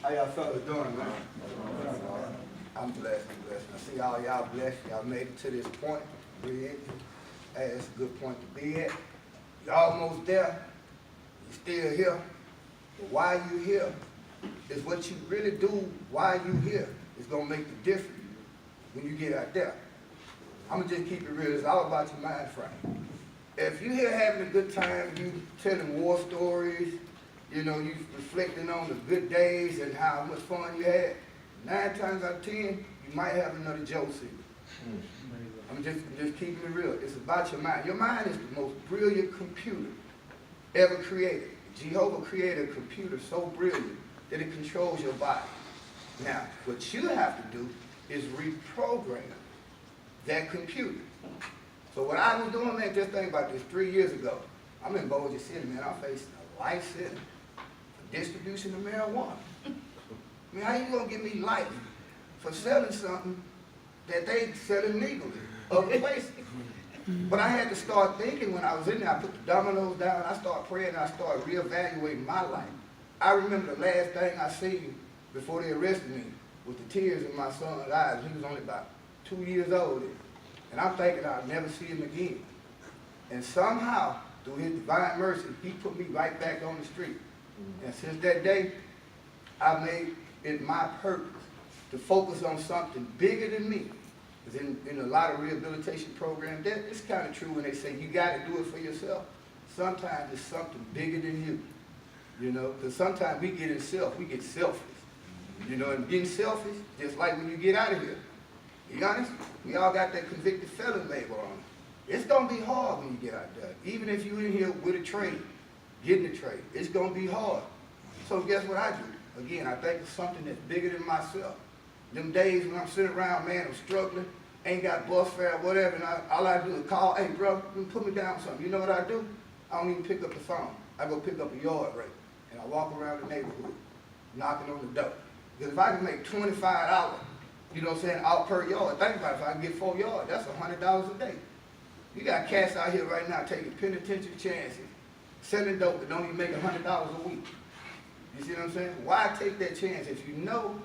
How y'all fellas doing, man? I'm blessed, I see all y'all blessed. Y'all made it to this point. Hey, it's a good point to be at. You're almost there. You're still here. But why you here is what you really do. Why you here is going to make the difference when you get out there. I'm going to just keep it real. It's all about your mind frame. If you're here having a good time, you telling war stories, you know, you reflecting on the good days and how much fun you had, 9 times out of 10, you might have another Joe Season. I'm just keeping it real. It's about your mind. Your mind is the most brilliant computer ever created. Jehovah created a computer so brilliant that it controls your body. Now, what you have to do is reprogram that computer. So what I was doing, man, just think about this, 3 years ago. I'm in Bossier City, man. I'm facing a life sentence for distribution of marijuana. I mean, how you gonna give me life for selling something that they selling legally other places? But I had to start thinking when I was in there. I put the dominoes down, I started praying, and I started reevaluating my life. I remember the last thing I seen before they arrested me was the tears in my son's eyes. He was only about 2 years old. And I'm thinking I'll never see him again. And somehow, through his divine mercy, he put me right back on the street. And since that day, I made it my purpose to focus on something bigger than me. Because in a lot of rehabilitation programs, it's kind of true when they say you got to do it for yourself. Sometimes it's something bigger than you. You know, because sometimes we get in self, we get selfish. You know, and getting selfish, just like when you get out of here. Be honest, we all got that convicted felon label on it. It's going to be hard when you get out there. Even if you're in here with a trade, getting a trade, it's going to be hard. So guess what I do? Again, I think it's something that's bigger than myself. Them days when I'm sitting around, man, I'm struggling, ain't got bus fare, whatever, and all I do is call, hey, bro, put me down with something. You know what I do? I don't even pick up the phone. I go pick up a yard rate, and I walk around the neighborhood, knocking on the door. Because if I can make $25, you know what I'm saying, out per yard, think about it, if I can get 4 yards, that's $100 a day. You got cats out here right now taking penitentiary chances, selling dope that don't even make $100 a week. You see what I'm saying? Why take that chance if you know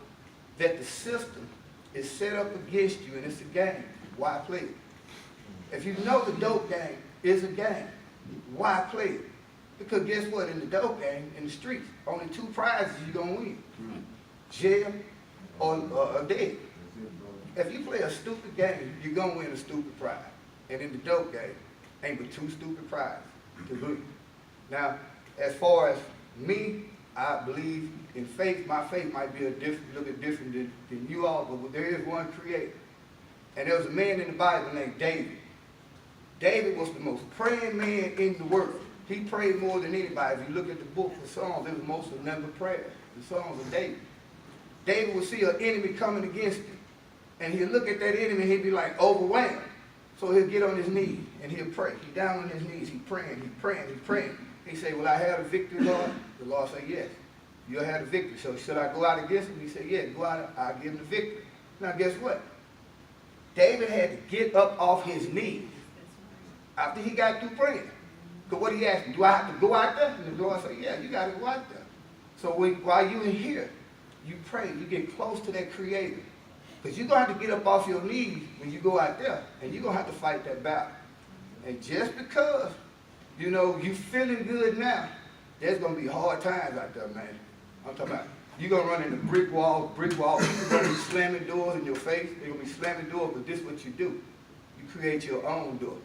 that the system is set up against you and it's a game? Why play it? If you know the dope game is a game, why play it? Because guess what? In the dope game, in the streets, only 2 prizes you're going to win. Jail or dead. If you play a stupid game, you're going to win a stupid prize. And in the dope game, ain't but 2 stupid prizes to lose. Now, as far as me, I believe in faith. My faith might be a little bit different than you all, but there is one creator. And there was a man in the Bible named David. David was the most praying man in the world. He prayed more than anybody. If you look at the book of Psalms, it was most of them prayers, the Psalms of David. David would see an enemy coming against him, and he'd look at that enemy and he'd be like overwhelmed. So he'll get on his knees and he'll pray. He's down on his knees, he's praying, he's praying, he's praying. He say, will I have the victory, Lord? The Lord say, yes. You'll have the victory. So should I go out against him? He said, yeah, go out, I'll give him the victory. Now guess what? David had to get up off his knees after he got through praying. Because what he asked, do I have to go out there? And the Lord said, yeah, you got to go out there. So while you're in here, you pray, you get close to that creator. Because you're going to have to get up off your knees when you go out there, and you're going to have to fight that battle. And just because, you know, you feeling good now, there's going to be hard times out there, man. I'm talking about, you're going to run into brick walls, people are going to be slamming doors in your face, they're going to be slamming doors, but this is what you do. You create your own door.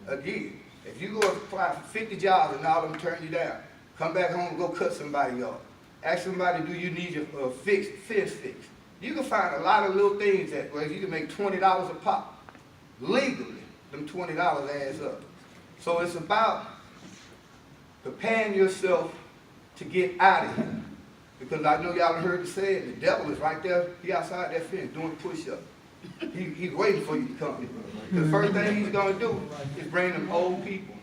Again, if you go apply for 50 jobs and all of them turn you down, come back home and go cut somebody off. Ask somebody, do you need your fence fixed? You can find a lot of little things that, well, if you can make $20 a pop, legally, them $20 adds up. So it's about preparing yourself to get out of here. Because I know y'all heard it said, the devil is right there, he outside that fence doing push-ups. He's waiting for you to come. The first thing he's going to do is bring them old people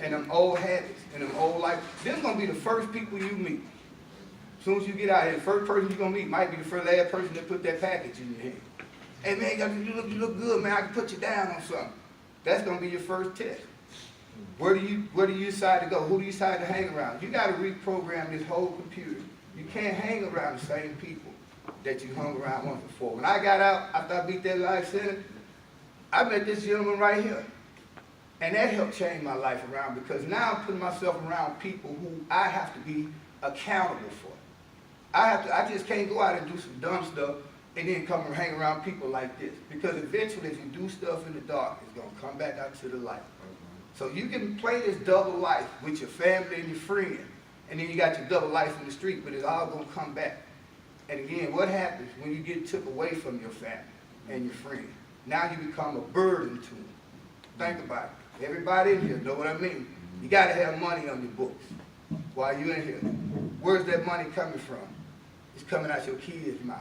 and them old habits and them old life. This is going to be the first people you meet. As soon as you get out here, the first person you're going to meet might be the first last person that put that package in your hand. Hey man, you look good, man, I can put you down on something. That's going to be your first test. Where do you decide to go? Who do you decide to hang around? You got to reprogram this whole computer You can't hang around the same people that you hung around once before. When I got out, after I beat that life sentence, I met this gentleman right here. And that helped change my life around, because now I'm putting myself around people who I have to be accountable for. I just can't go out and do some dumb stuff and then come and hang around people like this. Because eventually, if you do stuff in the dark, it's going to come back out to the light. So you can play this double life with your family and your friends, and then you got your double life in the street, but it's all going to come back. And again, what happens when you get took away from your family and your friends? Now you become a burden to them. Think about it. Everybody in here know what I mean. You got to have money on your books while you're in here. Where's that money coming from? It's coming out your kids' mouth.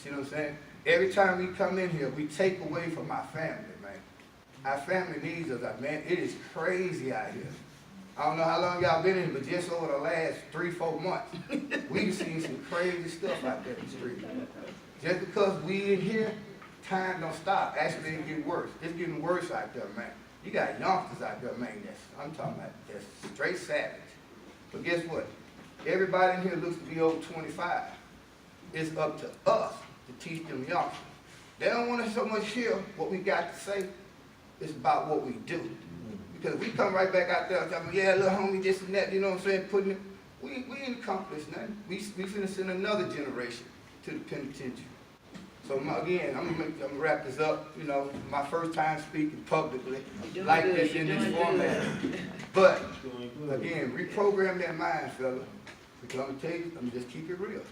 See what I'm saying? Every time we come in here, we take away from our family, man. Our family needs us, man. It is crazy out here. I don't know how long y'all been in, but just over the last 3-4 months, we've seen some crazy stuff out there in the street. Just because we in here, time don't stop. Actually, it get worse. It's getting worse out there, man. You got youngsters out there, man. I'm talking about that's straight savage. But guess what? Everybody in here looks to be over 25. It's up to us to teach them youngsters. They don't want to so much hear what we got to say. It's about what we do. Because we come right back out there and tell them, yeah, little homie, this and that, you know what I'm saying, putting it, we ain't accomplished nothing. We finna send another generation to the penitentiary. So again, I'm gonna wrap this up. You know, my first time speaking publicly like this in this format. But again, reprogram that mind, fella. Because I'm gonna tell you, I'm gonna just keep it real.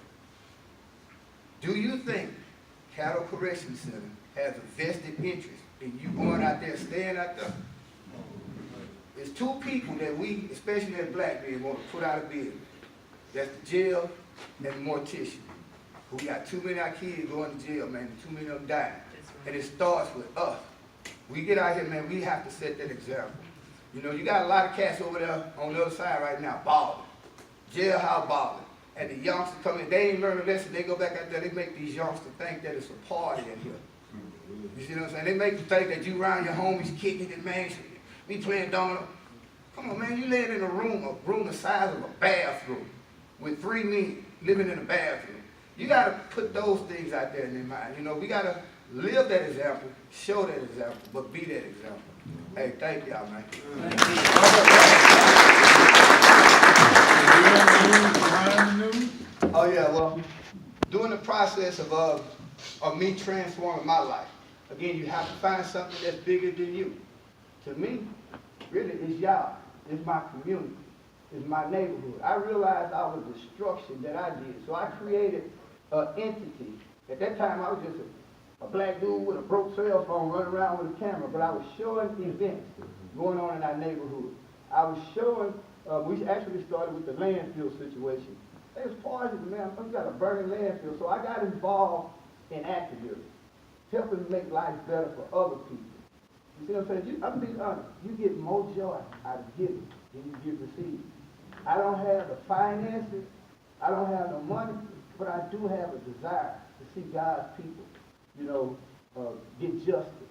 Do you think Caddo Correctional Center has a vested interest in you going out there, staying out there? There's two people that we, especially as black men, want to put out of business. That's the jail and the mortician. We got too many of our kids going to jail, man, too many of them dying. And it starts with us. We get out here, man, we have to set that example. You know, you got a lot of cats over there on the other side right now, balling. Jailhouse balling. And the youngsters come in, they ain't learn a lesson, they go back out there, they make these youngsters think that it's a party in here. You see what I'm saying? They make you think that you around your homies kicking it, man. We playing domino. Come on, man, you live in a room the size of a bathroom with 3 men living in a bathroom. You got to put those things out there in their mind. You know, we got to live that example, show that example, but be that example. Hey, thank y'all, man. Oh, yeah, well, during the process of me transforming my life, again, you have to find something that's bigger than you. To me, really, it's y'all. It's my community. It's my neighborhood. I realized all the destruction that I did, so I created an entity. At that time, I was just a black dude with a broke cell phone running around with a camera, but I was showing events going on in our neighborhood. I was showing, we actually started with the landfill situation. It was poison, man. We got a burning landfill, so I got involved in activism, helping make life better for other people. You see what I'm saying? I'm being honest. You get more joy out of giving than you get receiving. I don't have the finances, I don't have the money, but I do have a desire to see God's people, you know, get justice,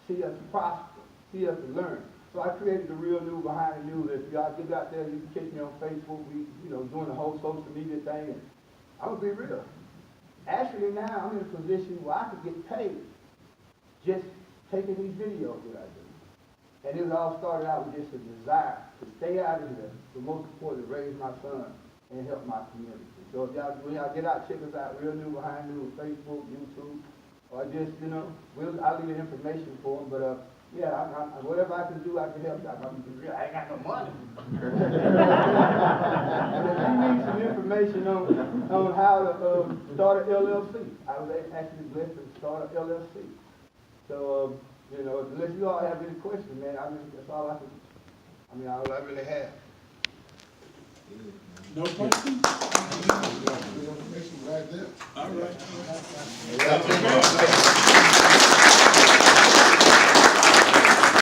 see us prosper, see us learn. So I created the Real News Behind the News. If y'all get out there, you can catch me on Facebook. We, you know, doing the whole social media thing. And I'm gonna be real. Actually, now I'm in a position where I could get paid just taking these videos that I do. And it all started out with just a desire to stay out of here, but most importantly, raise my son and help my community. So if y'all, when y'all get out, check us out, Real News Behind News, Facebook, YouTube, or just, you know, I'll leave the information for them, but yeah, whatever I can do, I can help you. I ain't got no money. If you need some information on how to start an LLC, I was actually blessed to start an LLC. So, you know, unless you all have any questions, man, that's all all I really have. No questions? Information right there. All right.